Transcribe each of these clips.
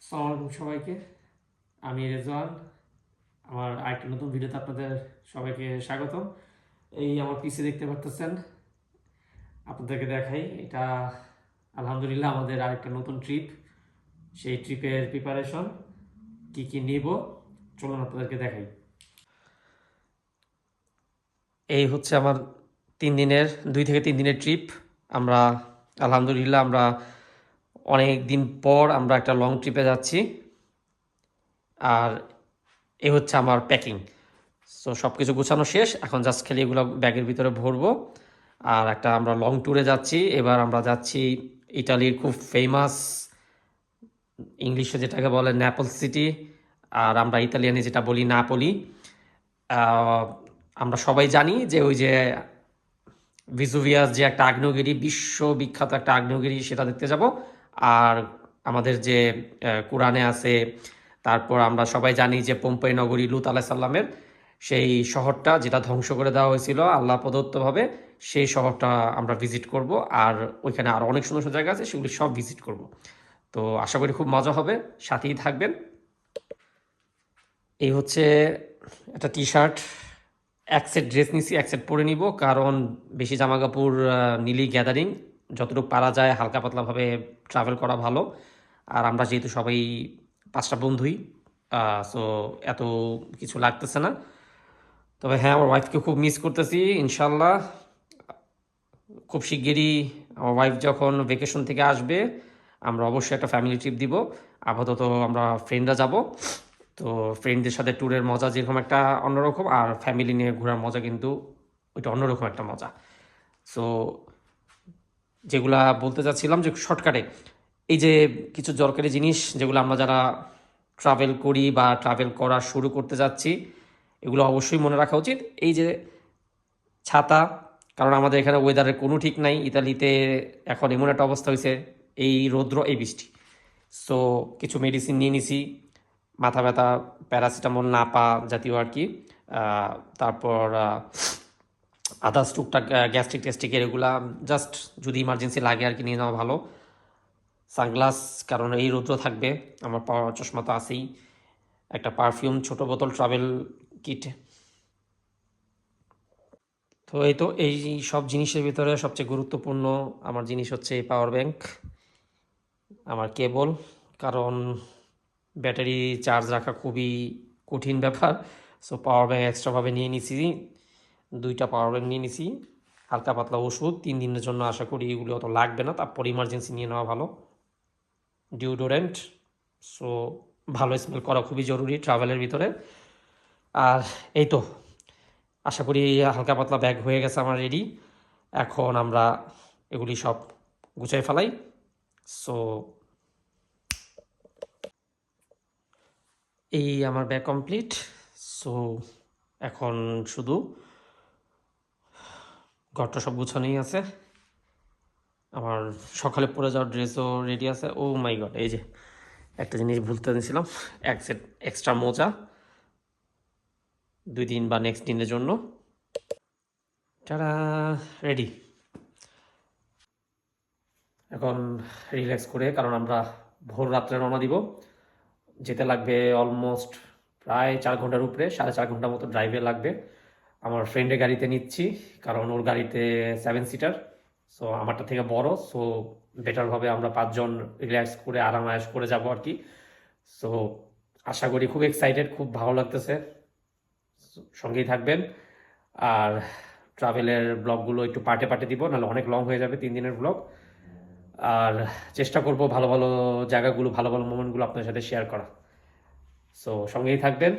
আসসালামু আলাইকুম সবাইকে। আমি রেজওয়ান। আমার আরেকটা নতুন ভিডিওতে আপনাদের সবাইকে স্বাগতম। এই আমার পিসি দেখতে পারতেছেন, আপনাদেরকে দেখাই এটা। আলহামদুলিল্লাহ আমাদের আরেকটা নতুন ট্রিপ, সেই ট্রিপের প্রিপারেশন কি কি নিব চলুন আপনাদেরকে দেখাই। এই হচ্ছে আমার 3 দিনের 2 থেকে 3 দিনের ট্রিপ। আমরা আলহামদুলিল্লাহ আমরা অনেক দিন পর আমরা একটা লং ট্রিপে যাচ্ছি। আর এই হচ্ছে আমার প্যাকিং। সো সব কিছু গুছানো শেষ, এখন জাস্ট খালি এগুলো ব্যাগের ভিতরে ভরবো। আর একটা আমরা লং ট্যুরে যাচ্ছি, এবার আমরা যাচ্ছি ইটালির খুব ফেমাস, ইংলিশে যেটাকে বলে ন্যাপল সিটি, আর আমরা ইতালিয়ানে যেটা বলি নাপোলি। আহ, আমরা সবাই জানি যে ওই যে ভিজুভিয়াস যে একটা আগ্নেয়গিরি, বিশ্ববিখ্যাত একটা আগ্নেয়গিরি, সেটা দেখতে যাব। আর আমাদের যে কোরআনে আছে, তারপর আমরা সবাই জানি যে পম্পেই নগরী লুত আলাইসাল্লামের সেই শহরটা যেটা ধ্বংস করে দেওয়া হয়েছিল আল্লাহ প্রদত্তভাবে, সেই শহরটা আমরা ভিজিট করব। আর ওইখানে আরও অনেক সুন্দর সুন্দর জায়গা আছে, সেগুলি সব ভিজিট করব। তো আশা করি খুব মজা হবে, সাথেই থাকবেন। এই হচ্ছে একটা টি শার্ট, এক সেট ড্রেস নিছি, এক সেট পরে নিব, কারণ বেশি জামা কাপড় নিলেই গ্যাদারিং, যতটুকু পারা যায় হালকা পাতলাভাবে ট্রাভেল করা ভালো। আর আমরা যেহেতু সবাই 5টা বন্ধুই, সো এত কিছু লাগতেছে না। তবে হ্যাঁ, আমার ওয়াইফকে খুব মিস করতেছি। ইনশাল্লাহ খুব শিগগিরই আমার ওয়াইফ যখন ভেকেশন থেকে আসবে, আমরা অবশ্যই একটা ফ্যামিলি ট্রিপ দিব। আপাতত আমরা ফ্রেন্ডরা যাব। তো ফ্রেন্ডদের সাথে ট্যুরের মজা যেরকম একটা অন্যরকম, আর ফ্যামিলি নিয়ে ঘোরার মজা কিন্তু ওইটা অন্যরকম একটা মজা। সো যেগুলা বলতে চাচ্ছিলাম যে শর্টকাটে, এই যে কিছু দরকারি জিনিস যেগুলো আমরা যারা ট্রাভেল করি বা ট্রাভেল করা শুরু করতে যাচ্ছি, এগুলো অবশ্যই মনে রাখা উচিত। এই যে ছাতা, কারণ আমাদের এখানে ওয়েদারের কোনো ঠিক নাই। ইতালিতে এখন এমন একটা অবস্থা হয়েছে, এই রৌদ্র এই বৃষ্টি। সো কিছু মেডিসিন নিয়ে নিছি, মাথা ব্যথা, প্যারাসিটামল, নাপা জাতীয় আর কি। আহ, তারপর আদার্স টুকটাক গ্যাস্ট্রিক টেস্টিকের এগুলা জাস্ট যদি ইমার্জেন্সি লাগে আর কি নিয়ে নেওয়া ভালো। সানগ্লাস, কারণ এই রৌদ্র থাকবে। আমার পাওয়ার চশমা তো আছেই। একটা পারফিউম ছোট বোতল ট্রাভেল কিট। তো এই তো এই সব জিনিসের ভিতরে সবচেয়ে গুরুত্বপূর্ণ আমার জিনিস হচ্ছে এই পাওয়ার ব্যাংক, আমার কেবল, কারণ ব্যাটারি চার্জ রাখা খুবই কঠিন ব্যাপার। সো পাওয়ার ব্যাংক এক্সট্রাভাবে নিয়ে নিছি, 2টা পাওয়ার ব্যাংক নিয়ে নিছি। হালকা পাতলা ওষুধ 3 দিনের জন্য, আশা করি এগুলো অত লাগবে না, তারপর ইমার্জেন্সি নিয়ে নেওয়া ভালো। ডিওডোরেন্ট, সো ভালো স্মেল করা খুবই জরুরি ট্রাভেলের ভিতরে। আর এই তো আশা করি হালকা পাতলা ব্যাগ হয়ে গেছে আমার রেডি। এখন আমরা এগুলি সব গুছিয়ে ফেলাই। সো এই আমার ব্যাগ কমপ্লিট। সো এখন শুধু ঘরটা সব গুছানোই আছে। আমার সকালে পরে যাওয়ার ড্রেসও রেডি আছে। ও মাই গড, এই যে একটা জিনিস ভুলতে দিয়েছিলাম, এক সেট এক্সট্রা মোজা 2 দিন বা নেক্সট দিনের জন্য। তারা রেডি। এখন রিল্যাক্স করে, কারণ আমরা ভোর রাত্রে রওনা দিব। যেতে লাগবে অলমোস্ট প্রায় 4 ঘন্টার উপরে, 4.5 ঘন্টা মতো ড্রাইভে লাগবে। আমার ফ্রেন্ডের গাড়িতে নিচ্ছি, কারণ ওর গাড়িতে 7 সিটার, সো আমারটা থেকে বড়। সো বেটারভাবে আমরা 5 জন রিল্যাক্স করে আরাম আয়েশ করে যাব আর কি। সো আশা করি খুব এক্সাইটেড, খুব ভালো লাগতেছে। সঙ্গেই থাকবেন। আর ট্রাভেলের ব্লগগুলো একটু পার্টে পার্টে দিব, নাহলে অনেক লং হয়ে যাবে 3 দিনের ব্লগ। আর চেষ্টা করব ভালো ভালো জায়গাগুলো, ভালো ভালো মোমেন্টগুলো আপনার সাথে শেয়ার করা। সো সঙ্গেই থাকবেন।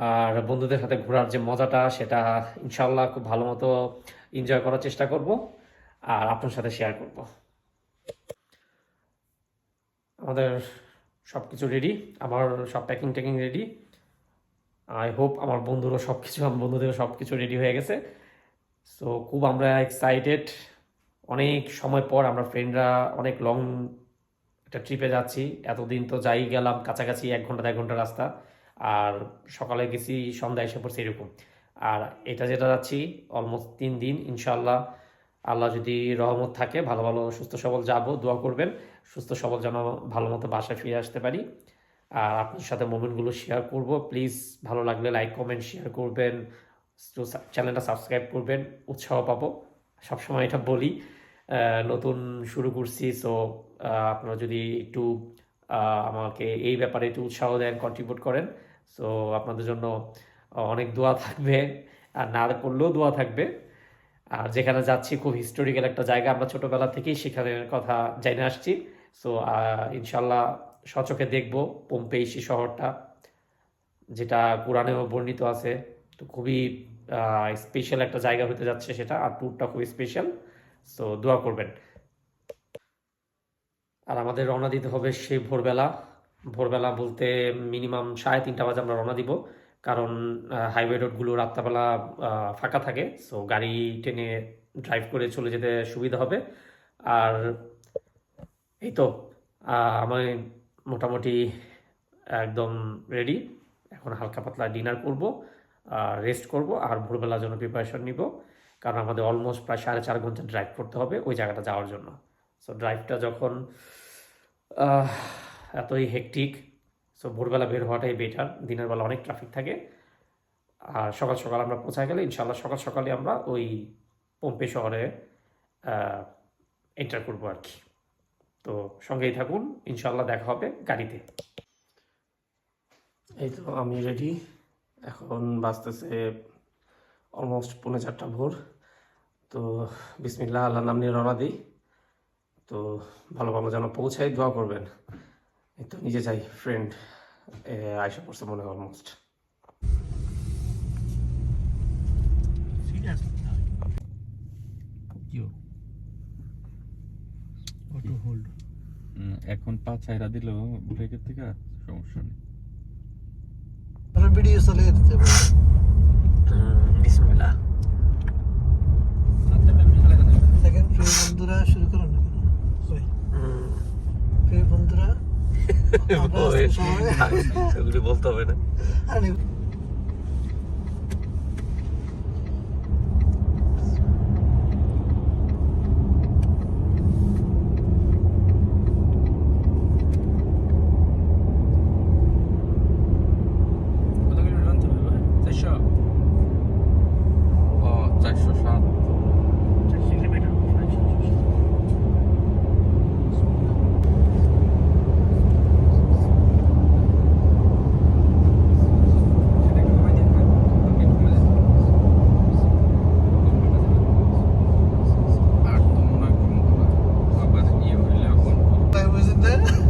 আর বন্ধুদের সাথে ঘোরার যে মজাটা, সেটা ইনশাল্লাহ খুব ভালো মতো এনজয় করার চেষ্টা করব আর আপনার সাথে শেয়ার করব। আমাদের সব কিছু রেডি, আমার সব প্যাকিং ট্যাকিং রেডি। আই হোপ আমার বন্ধুরও সব কিছু, আমার বন্ধুদেরও সব কিছু রেডি হয়ে গেছে। সো খুব আমরা এক্সাইটেড। অনেক সময় পর আমরা ফ্রেন্ডরা অনেক লং একটা ট্রিপে যাচ্ছি। এতদিন তো যাই গেলাম কাছাকাছি 1 ঘন্টা 1.5 ঘন্টা রাস্তা, আর সকালে গেছি সন্ধ্যা এসে পড়ছে এরকম। আর এটা যেটা যাচ্ছি অলমোস্ট 3 দিন, ইনশাল্লাহ আল্লাহ যদি রহমত থাকে ভালো ভালো সুস্থ সবল যাব, দোয়া করবেন সুস্থ সবল যেন ভালো মতো বাসায় ফিরে আসতে পারি। আর আপনার সাথে মোমেন্টগুলো শেয়ার করব। প্লিজ ভালো লাগলে লাইক কমেন্ট শেয়ার করবেন, চ্যানেলটা সাবস্ক্রাইব করবেন, উৎসাহ পাবো। সবসময় এটা বলি, নতুন শুরু করছি, সো আপনারা যদি একটু আমাকে এই ব্যাপারে একটু উৎসাহ দেন, কন্ট্রিবিউট করেন, সো আপনাদের জন্য অনেক দোয়া থাকবে, আর না করলেও দোয়া থাকবে। আর যেখানে যাচ্ছি খুব হিস্টোরিক্যাল একটা জায়গা, আমরা ছোটোবেলা থেকেই সেখানের কথা জেনে আসছি। সো ইনশাল্লাহ সচক্ষে দেখব পম্পেইসি শহরটা, যেটা কোরআনেও বর্ণিত আছে। তো খুবই স্পেশাল একটা জায়গা হতে যাচ্ছে সেটা, আর ট্যুরটা খুবই স্পেশাল, সো দোয়া করবেন। আর আমাদের রওনা দিতে হবে সেই ভোরবেলা। ভোরবেলা বলতে মিনিমাম 3:30 বাজে আমরা রওনা দিব, কারণ হাইওয়ে রোডগুলো রাত্রাবেলা ফাঁকা থাকে, সো গাড়ি টেনে ড্রাইভ করে চলে যেতে সুবিধা হবে। আর এই তো আমি মোটামুটি একদম রেডি। এখন হালকা পাতলা ডিনার করব, রেস্ট করব, আর ভোরবেলার জন্য প্রিপারেশন নিব, কারণ আমাদের অলমোস্ট প্রায় 4.5 ঘন্টা ড্রাইভ করতে হবে ওই জায়গাটা যাওয়ার জন্য। সো ড্রাইভটা যখন এতই হেকটিক, সো ভোরবেলা বের হওয়াটাই বেটার। দিনের বেলা অনেক ট্রাফিক থাকে, আর সকাল সকাল আমরা পৌঁছায় গেলে ইনশাল্লাহ সকাল সকালে আমরা ওই পম্পে শহরে এন্টার করবো আর কি। তো সঙ্গেই থাকুন, ইনশাল্লাহ দেখা হবে গাড়িতে। এই তো আমি রেডি, এখন বাজতেছে অলমোস্ট 4:45 ভোর। তো বিসমিল্লাহ আল্লাহ নাম নিয়ে রওনা দিই। তো ভালো ভালো যেন পৌঁছাই, দোয়া করবেন। এই তো নিজে যাই, ফ্রেন্ড আয়সা পড়ছে মনে হয় অলমোস্ট। এখন পা ছাইরা দিল ব্রেকের থেকে, সমস্যা নেই। ভিডিও চলে যেতে পারে। বিসমিল্লাহ। সেকেন্ড প্রিয় বন্ধুরা শুরু করুন না কেন? ওই প্রিয় বন্ধুরা আমরা আজকে সবাই ওগুলি বলতে হবে না। আরে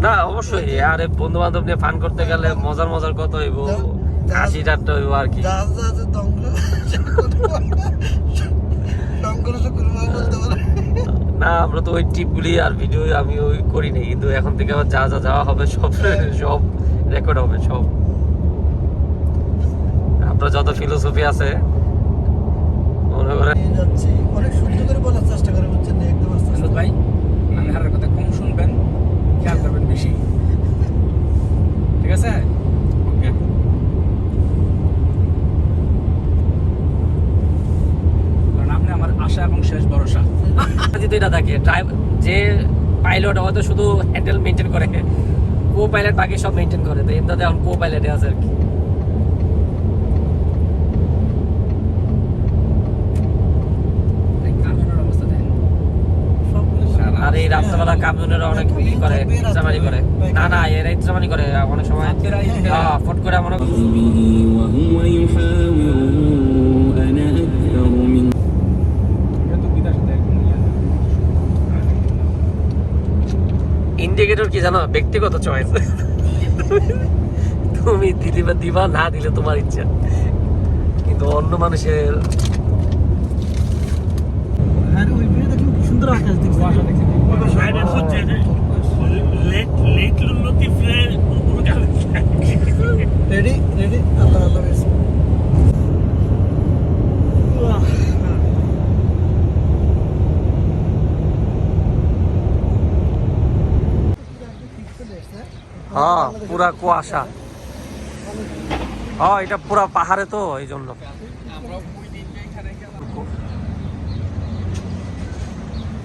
না অবশ্যই, আর বন্ধু বান্ধব নিয়ে ফান করতে গেলে মজার মজার কত হইব, হাসি ঠাট্টা হইব আর কি। না আমরা তো ওই টিপগুলি আর ভিডিও আমি ওই করি নাই, কিন্তু এখন থেকে আবার যা যা যাওয়া হবে সব সব রেকর্ড হবে সব। আপনার যত ফিলোসফি আছে মনে করেন। যাচ্ছি অনেক সুন্দর করে বলার চেষ্টা করে, বুঝছেন না? একদম আস্তে আস্তে ভাই, আমি হারার কথা কম শুনবেন, খেয়াল করবেন বেশি, ঠিক আছে? ওকে। কারণ আপনি আমার আশা এবং শেষ ভরসা। যদি এটা থাকে যে পাইলট হয়তো শুধু হ্যান্ডেল মেনটেন করে, কো পাইলট বাকি সব মেনটেন করে, তো এমদাতে এখন কো পাইলটে আছে আর কি। কামের অবস্থা দেখেন, আর এই রাত্রেবেলা কামজনের অনেক ই করে, ইচ্ছামারি করে। না না এরা ইচ্ছামারি করে অনেক সময়, ফট করে মনে وهو يحاور أنا أكثر منه ইন্ডিকেটর কি জানো, ব্যক্তিগত চয়েস। তুমি দিবা না দিলে তোমার ইচ্ছা, কিন্তু অন্য মানুষের। আর ওই ভিডিও দেখুন কি সুন্দর আকাশ দেখছি। রেডি রেডি, আল্লাহ আল্লাহ হ্যাঁ পুরা কুয়াশা, হ্যাঁ এটা পুরা পাহাড়ে তো এই জন্য।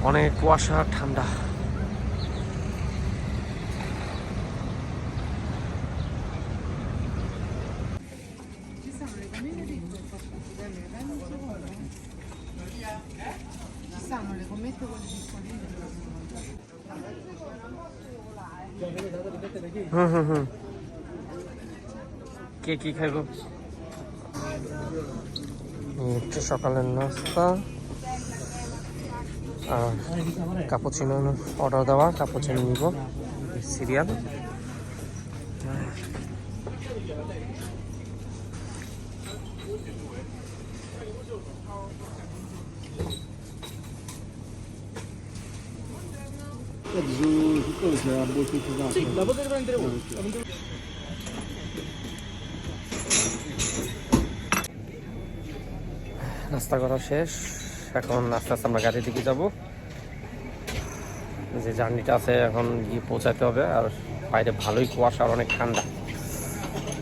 অনেক কুয়াশা, ঠান্ডা। হুম, কে কি খাইব? একটু সকালের নাস্তা আর কাপুচিনো অর্ডার দেওয়া, কাপুচিনো নিব, সিরিয়াল। নাস্তা করা শেষ, এখন আস্তে আস্তে আমরা গাড়ির দিকে যাব। যে জার্নিটা আছে এখন গিয়ে পৌঁছাতে হবে। আর বাইরে ভালোই কুয়াশা আর অনেক ঠান্ডা,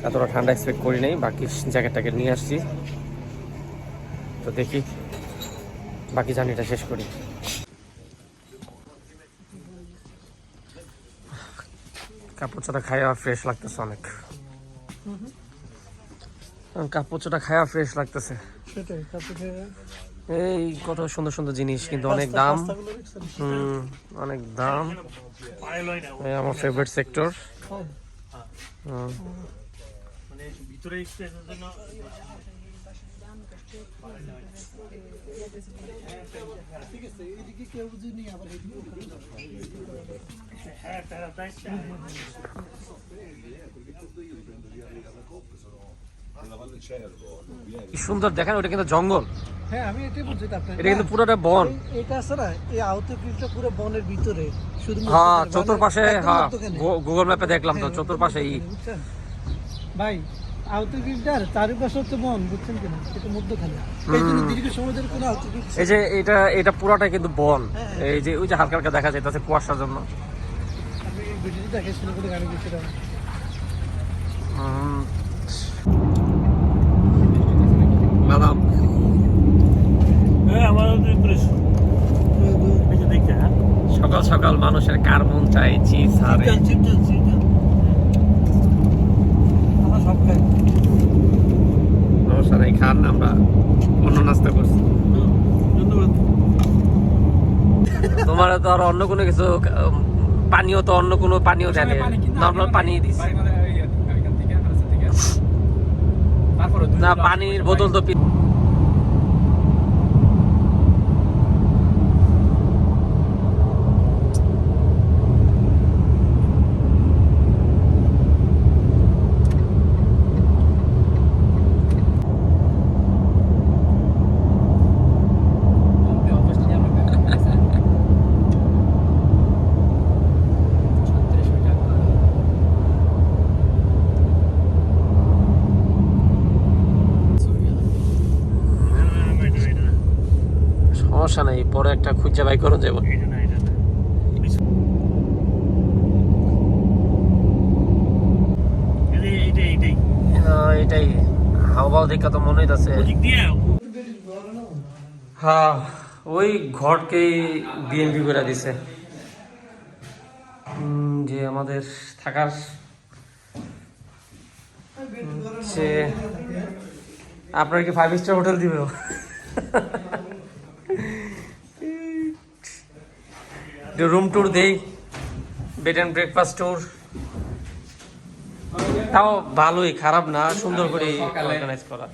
এতটা ঠান্ডা এক্সপেক্ট করি নাই। বাকি জ্যাকেটটাকে নিয়ে আসছি, তো দেখি বাকি জার্নিটা শেষ করি। কাপড়টা খাইয়া ফ্রেশ লাগতেছে অনেক, কাপড়টা খাইয়া ফ্রেশ লাগতেছে। সেটাই তারপরে এই কত সুন্দর সুন্দর জিনিস, কিন্তু অনেক দাম। রাস্তাগুলো দেখছেন? অনেক দাম। এই আমার ফেভারিট সেক্টর। ঠিক আছে, এদিকে কেউ বুঝি নি, আবার এদিকে কি সুন্দর দেখেন, ওটা কিন্তু জঙ্গল। হ্যাঁ, আমি এটাই বলছি আপনার। এটা কিন্তু পুরোটা বন। এটা আছে না, এই আউটার গ্রিলটা পুরো বনের ভিতরে, শুধু হ্যাঁ, চতুর্পাশে। হ্যাঁ, গুগল ম্যাপে দেখলাম তো, চতুর্পাশে। বুঝছেন ভাই, আউটার গ্রিলটার চারিপাশে হচ্ছে বন, বুঝছেন কিনা? এটা মধ্যখানে, এই জন্য দীর্ঘ সময় ধরে কোনো আউটার গ্রিল। এই যে এটা পুরোটাই কিন্তু বন। এই যে ওই যে হালকা হালকা দেখা যাইতেছে কুয়াশার জন্য। আমি এই ভিডিওটি দেখে শুনে করে গাড়ি গেছিলাম। বাদাম সকাল সকাল মানুষের কার মন চাই চিপস আর আমার সব খাই। সমস্যা নাই, খান, আমরা অন্য নাস্তা করছি। ধন্যবাদ। তোমার তো আর অন্য কোনো কিছু পানীয়, তো অন্য কোনো পানীয় দেয় নর্মাল পানি দিস না, পানির বোতল তো সমস্যা নাই, পরে একটা খুঁজে বাই করে যাবো। এটাই হাওয়া দেখা তো মনে হইতাছে। হ্যাঁ, ওই ঘরকেই বিএনপি করে দিছে, যে আমাদের থাকার সে। আপনার কি 5 স্টার হোটেল দিবে? রুম ট্যুর দেই, বেড অ্যান্ড ব্রেকফাস্ট ট্যুর, তাও ভালোই, খারাপ না, সুন্দর করে অর্গানাইজ করা।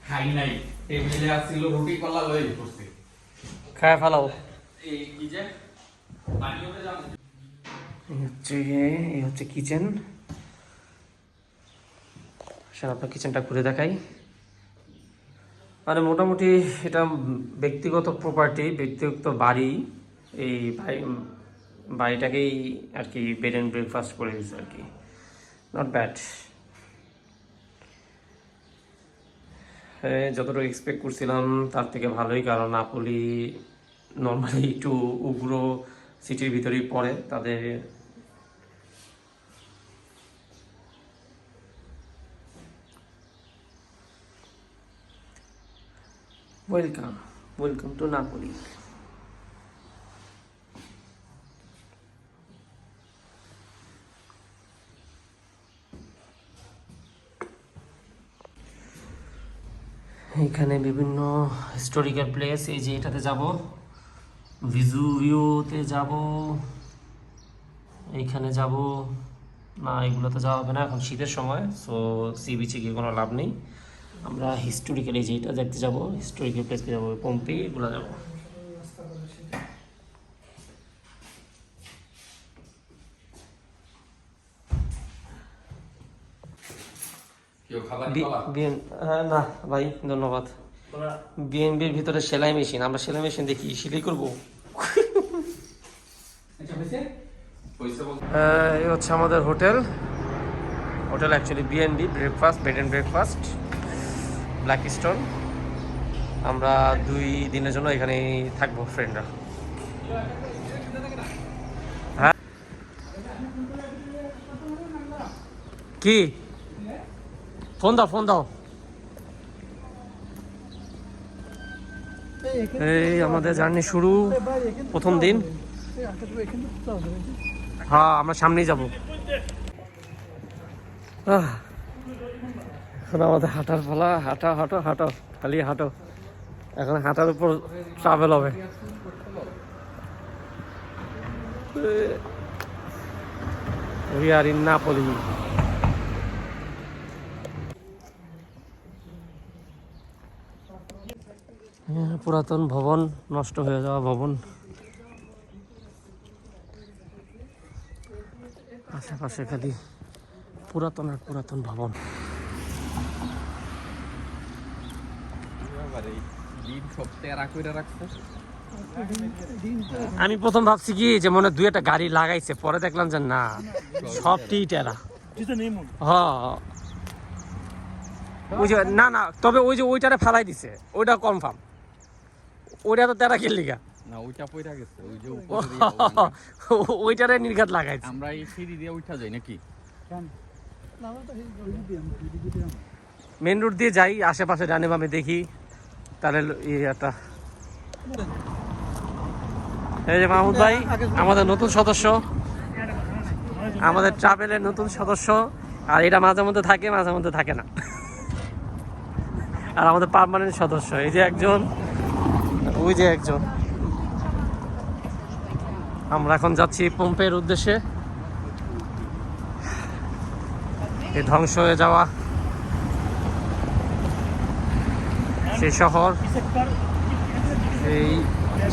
খাই নাই, টেবিলে আসছিল রুটি কলা লই করছে। খায় ফেলাও। এই কি যে পানিতে যাও। এই হচ্ছে কিচেন। স্যার, আপনার কিচেনটা ঘুরে দেখাই। মানে মোটামুটি এটা ব্যক্তিগত প্রপার্টি, ব্যক্তিগত বাড়ি। এই বাড়িটাকেই আর কি বেড অ্যান্ড ব্রেকফাস্ট করে দিচ্ছে আর কি, নট ব্যাড। যতটুকু এক্সপেক্ট করছিলাম তার থেকে ভালোই, কারণ নাপোলি নর্মালি একটু উগ্র সিটির ভিতরেই পড়ে। তাদের ওয়েলকাম টু নাপোলি। এখানে বিভিন্ন হিস্টোরিক্যাল প্লেস, এই যে এটাতে যাব, ভিজুভিউতে যাব, এইখানে যাব না, এগুলোতে যাওয়া হবে না, এখন শীতের সময়, সো সি বিচে গিয়ে কোনো লাভ নেই। আমরা হিস্টোরিক্যাল, এই যে এটা দেখতে যাব, হিস্টোরিক্যাল প্লেসকে যাবো, পম্পি, এগুলো যাবো। হ্যাঁ না ভাই, ধন্যবাদ। বিএনবির ভিতরে সেলাই মেশিন, আমরা সেলাই মেশিন দেখি, সেলাই করবো। এই হচ্ছে আমাদের hotel. Hotel actually BNB, breakfast, bed and breakfast, black stone. আমরা 2 দিনের জন্য এখানেই থাকবো ফ্রেন্ডরা। হ্যাঁ কি, ফোন দাও, ফোন দাও। এই আমাদের জার্নি শুরু, প্রথম দিন। হ্যাঁ আমরা সামনেই যাব। এখন আমাদের হাঁটার পালা, হাঁটা হাঁটো হাঁটো, খালি হাঁটো। এখন হাঁটার উপর ট্রাভেল হবে। We are in Napoli. পুরাতন ভবন, নষ্ট হয়ে যাওয়া ভবন, আশেপাশে খালি পুরাতন আর পুরাতন ভবন। আমি প্রথম ভাবছি কি যে মনে 2-1টা গাড়ি লাগাইছে, পরে দেখলাম যে না, সব টেরা। হ্যাঁ ওই যে না না, তবে ওই যে ওইটারে ফালাই দিছে, ওইটা কনফার্ম। ওইটা তো তেরা খেললি গা না, ওইটা পয়রা গেছে, ওই যে ওইটারে নির্ঘাত লাগাইছে। আমরা এই সিঁড়ি দিয়ে উঠা যাই নাকি? মেন রোড দিয়ে যাই, আশেপাশে ডানে বামে দেখি, তাহলে একটা। এই যে মাহমুদ ভাই, আমাদের নতুন সদস্য, আমাদের ট্রাভেলের নতুন সদস্য। আর এটা মাঝে মধ্যে থাকে, মাঝে মধ্যে থাকে না। আর আমাদের পার্মানেন্ট সদস্য, এই যে একজন, ওই যে একজন। আমরা এখন যাচ্ছি পম্পের উদ্দেশ্যে। এই ধ্বংস হয়ে যাওয়া সেই শহর,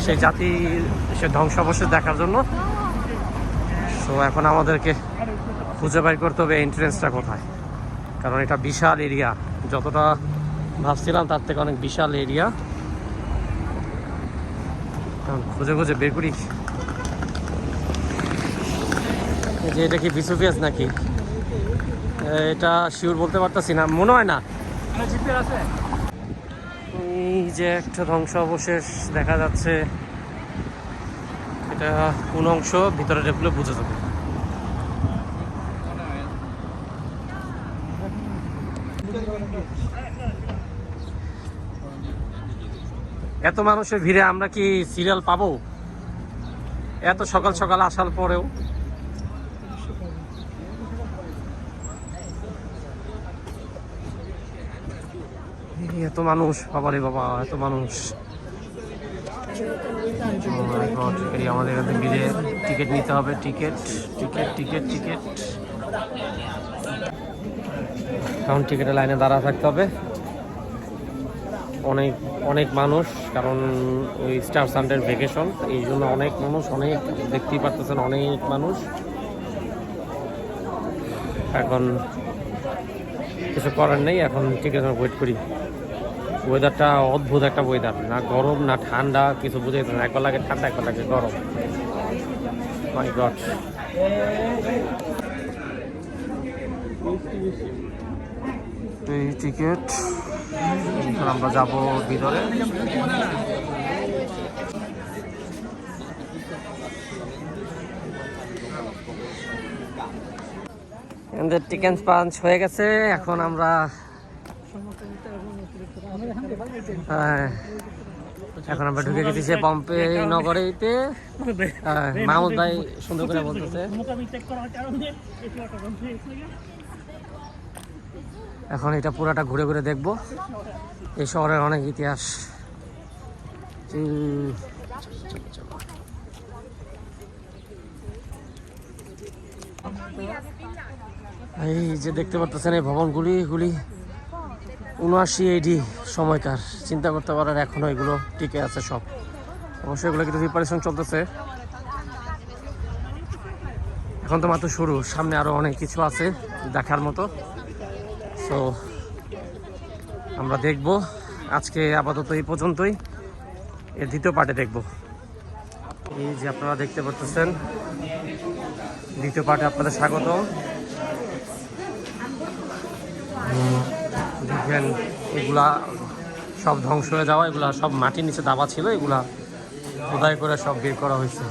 সেই জাতি, সে ধ্বংসাবশেষ দেখার জন্য। তো এখন আমাদেরকে খুঁজে বের করতে হবে এন্ট্রেন্সটা কোথায়, কারণ এটা বিশাল এরিয়া, যতটা ভাবছিলাম তার থেকে অনেক বিশাল এরিয়া। খুঁজে খুঁজে বের করি। যে এটা কি ভিসুভিয়াস নাকি, এটা শিওর বলতে পারতেছি না, মনে হয় না। এই যে একটা ধ্বংস অবশেষ দেখা যাচ্ছে, এটা কোন অংশ ভিতরে ঢুকলে বুঝে যাবে। এত মানুষের ভিড়ে আমরা কি সিরিয়াল পাবো? এত সকাল সকাল আসার পরেও। এত মানুষ, বাবারে বাবা, এত মানুষ। আমাদের এখান থেকে ভিড়ে টিকিট নিতে হবে, টিকিট টিকিট টিকিট টিকিট। কারণ টিকিটের লাইনে দাঁড়া থাকতে হবে। অনেক অনেক মানুষ, কারণ ওই স্টার সানডের ভ্যাকেশন, এই জন্য অনেক মানুষ, অনেক দেখতেই পারতেছেন, অনেক মানুষ। এখন কিছু করার নেই, এখন টিকিটের ওয়েট করি। ওয়েদারটা অদ্ভুত একটা ওয়েদার, না গরম না ঠান্ডা, কিছু বুঝে না, একবার লাগে ঠান্ডা, একবার লাগে গরম। মাই গড। এই টিকিট, আমরা যাব ভিতরে। আমাদের টিকেট পাঞ্চ হয়ে গেছে, এখন আমরা ঢুকে গেছি সে পম্পে নগরীতে। মাহমুদ ভাই সুন্দর করে বলতেছে। এখন এটা পুরাটা ঘুরে ঘুরে দেখবো। এই শহরের অনেক ইতিহাস। এই যে দেখতে পাচ্ছেন এই ভবনগুলি, এগুলি 79 AD সময়কার। চিন্তা করতে পারার এখনো এগুলো টিকে আছে সব। অবশ্যই এগুলো কিন্তু রিপারেশন চলতেছে, এখন তো মাত্র শুরু, সামনে আরো অনেক কিছু আছে দেখার মতো। সো আমরা দেখব, আজকে আপাতত এই পর্যন্তই, এর দ্বিতীয় পার্টে দেখব। এই যে আপনারা দেখতে পাচ্ছেন দ্বিতীয় পার্টে আপনাদের স্বাগত। দেখেন এগুলা সব ধ্বংস হয়ে যাওয়া, এগুলা সব মাটির নিচে দাবা ছিল, এগুলা খোদাই করে সব বের করা হয়েছে।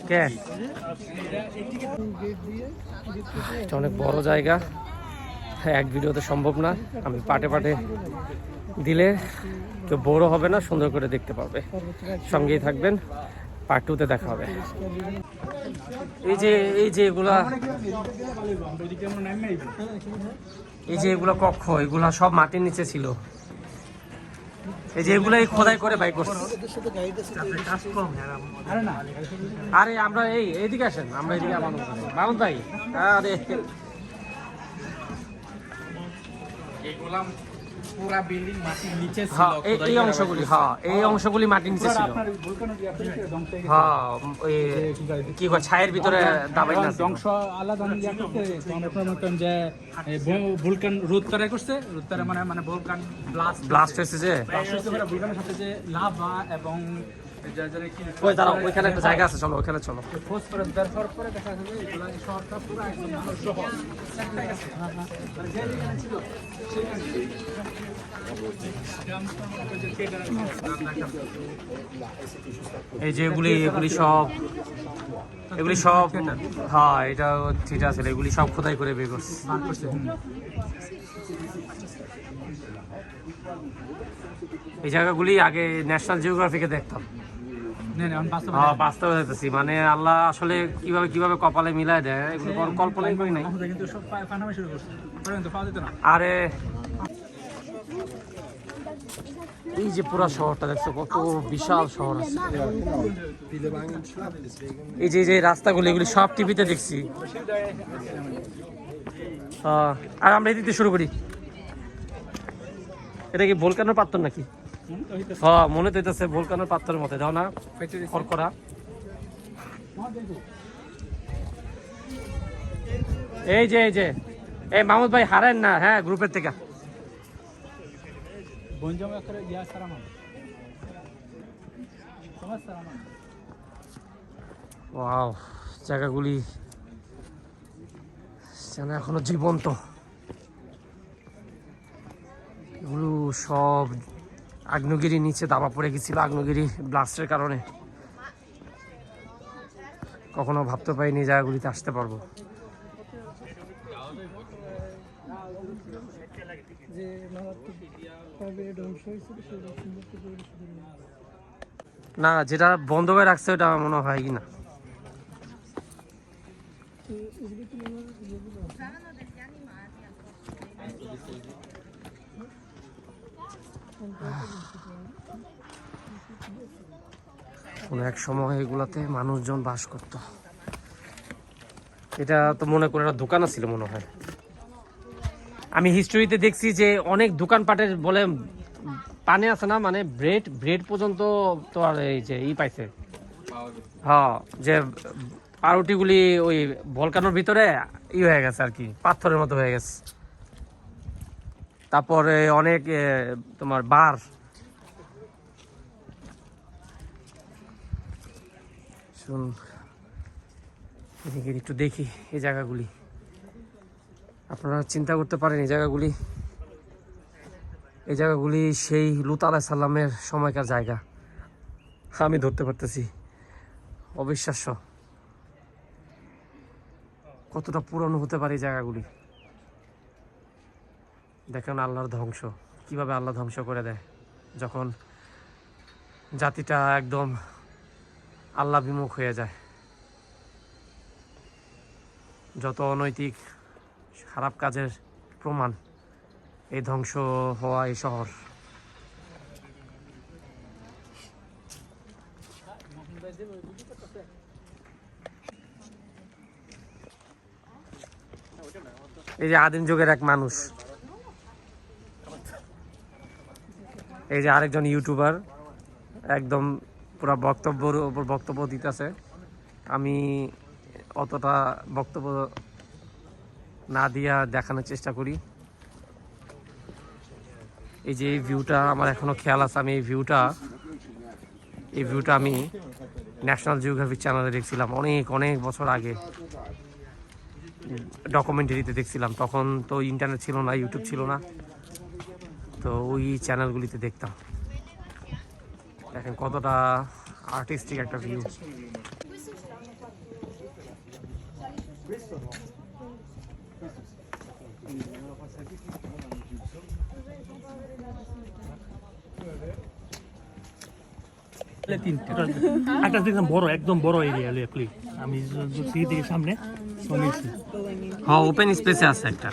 কে এটা অনেক বড় জায়গা, এক ভিডিওতে সম্ভব না। আমি পার্টে পার্টে দিলে কেউ বড় হবে না, সুন্দর করে দেখতে পাবে। সঙ্গেই থাকবেন, পার্ট 2-তে দেখা হবে। এই যে এগুলা কক্ষ, এগুলা সব মাটির নিচে ছিল। এই যে এগুলাই খোদাই করে বাই করছে। আরে আমরা এইদিকে আসেন, আমরা এইদিকে মামুন ভাই। আরে এগুলা পুরা বিল্ডিং মাটির নিচে ছিল। হ্যাঁ, এই অংশগুলি, হ্যাঁ এই অংশগুলি মাটির নিচে ছিল। হ্যাঁ, ওই কি কয় ছায়ের ভিতরে দাবাই না ধ্বংস আলাদা ইয়া করতে আমরা মতন যে ভুলকান রোধ করে করছে, রোধ করে মানে ভুলকান ব্লাস্ট হয়েছে যে ভুলকানের সাথে যে লাভা এবং ওই দাঁড়াও, ওইখানে একটা জায়গা আছে, চলো ওখানে চলো। ফসফরাস বের হওয়ার পরে দেখা যাবে এগুলা এই শহরটা পুরো একদম শহর মানে যে এখানে ছিল এই যে এগুলি সব হ্যাঁ এটা ঠিক আছে, এগুলি সব খোদাই করে বের করছে। এই জায়গাগুলি আগে ন্যাশনাল জিওগ্রাফিকে দেখতাম, বাস্তবে দেখতেছি। মানে আল্লাহ আসলে কিভাবে কপালে মিলায় দেয়, এগুলো কল্পনাই করি নাই। কিন্তু সব পানামা শুরু করছে, পর্যন্ত পাওয়া যেত না। আরে এই যে পুরা শহরটা দেখছো, কত বিশাল শহর আছে। এই যে রাস্তাগুলো, এগুলি সব টিভিতে দেখছি। আর আমরা এদিকে শুরু করি। এটা কি ভোলকানোর পাথর নাকি? হ্যাঁ, মনে তো হইতেছে ভোলকানোর পাথরের মতো, দাও না খড়কড়া। এই যে এই মাহমুদ ভাই হারেন না, হ্যাঁ গ্রুপের থেকে। ওয়াও, জায়গাগুলি যেন এখনো জীবন্ত। এগুলো সব আগ্নেয়গিরি নিচে দাবা পড়ে গেছিল, আগ্নেয়গিরি ব্লাস্টের কারণে। কখনো ভাবতে পারিনি জায়গাগুলিতে আসতে পারবো। না, যেটা বন্ধ করে রাখছে ওটা আমার মনে হয় কি না। কোনো এক সময় এগুলাতে মানুষজন বাস করত। এটা তো মনে করে একটা দোকান ছিল মনে হয়। আমি হিস্টোরিতে দেখছি যে অনেক দোকানপাটের বলে পানে আছে না, মানে ব্রেড পর্যন্ত তো আর এই যে পাইছে। হ্যাঁ, যে পাউরুটিগুলি ওই ভলকানোর ভিতরে হয়ে গেছে আর কি, পাথরের মতো হয়ে গেছে। তারপরে অনেক তোমার বার, শুন এদিকে একটু দেখি এই জায়গাগুলি। আপনারা চিন্তা করতে পারেন এই জায়গাগুলি এই জায়গাগুলি সেই লুত আলাইসাল্লামের সময়কার জায়গা, আমি ধরতে পারতেছি। অবিশ্বাস্য কতটা পুরনো হতে পারে এই জায়গাগুলি। দেখেন আল্লাহর ধ্বংস, কিভাবে আল্লাহ ধ্বংস করে দেয় যখন জাতিটা একদম আল্লাহ বিমুখ হয়ে যায়। যত অনৈতিক খারাপ কাজের প্রমাণ এই ধ্বংস হওয়া এই শহর। এই যে আদিম যুগের এক মানুষ, এই যে আরেকজন ইউটিউবার একদম পুরো বক্তব্যের উপর বক্তব্য দিতেছে। আমি অতটা বক্তব্য না দিয়া দেখানোর চেষ্টা করি। এই যে এই ভিউটা আমার এখনো খেয়াল আছে, আমি এই ভিউটা আমি ন্যাশনাল জিওগ্রাফিক চ্যানেলে দেখছিলাম অনেক অনেক বছর আগে, ডকুমেন্টারিতে দেখছিলাম। তখন তো ইন্টারনেট ছিল না, ইউটিউব ছিল না, তো ওই চ্যানেলগুলিতে দেখতাম। দেখেন কতটা আর্টিস্টিক একটা ভিউ। একটা দেখলাম বড়, একদম বড় এরিয়া প্লিজ। আমি সামনে হ্যাঁ, ওপেন স্পেসে আছে একটা।